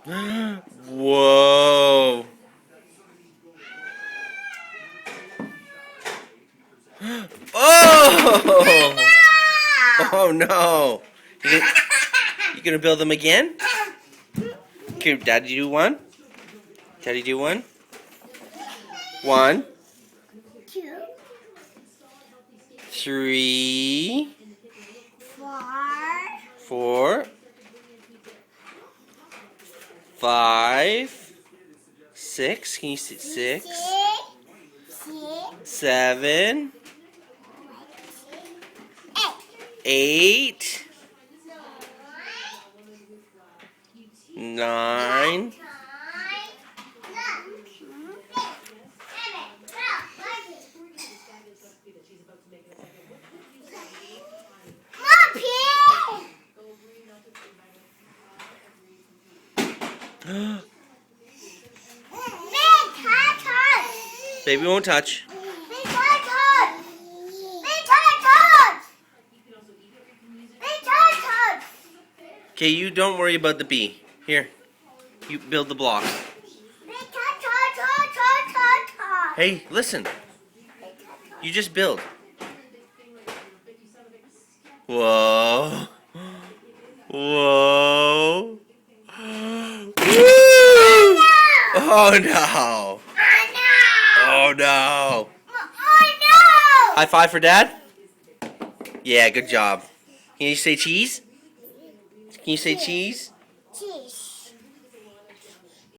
Whoa. Oh! Oh no! You gonna build them again? Can Daddy do one? Daddy do one? One. Two. Three. Four. Four. Five. Six. Can you see six? Seven. Eight. Nine. Baby won't touch. Okay, you don't worry about the bee. Here, you build the block. Hey, listen. You just build. Whoa. Whoa. Woo! Oh no. Oh no. High five for Dad? Yeah, good job. Can you say cheese? Can you say cheese? Cheese.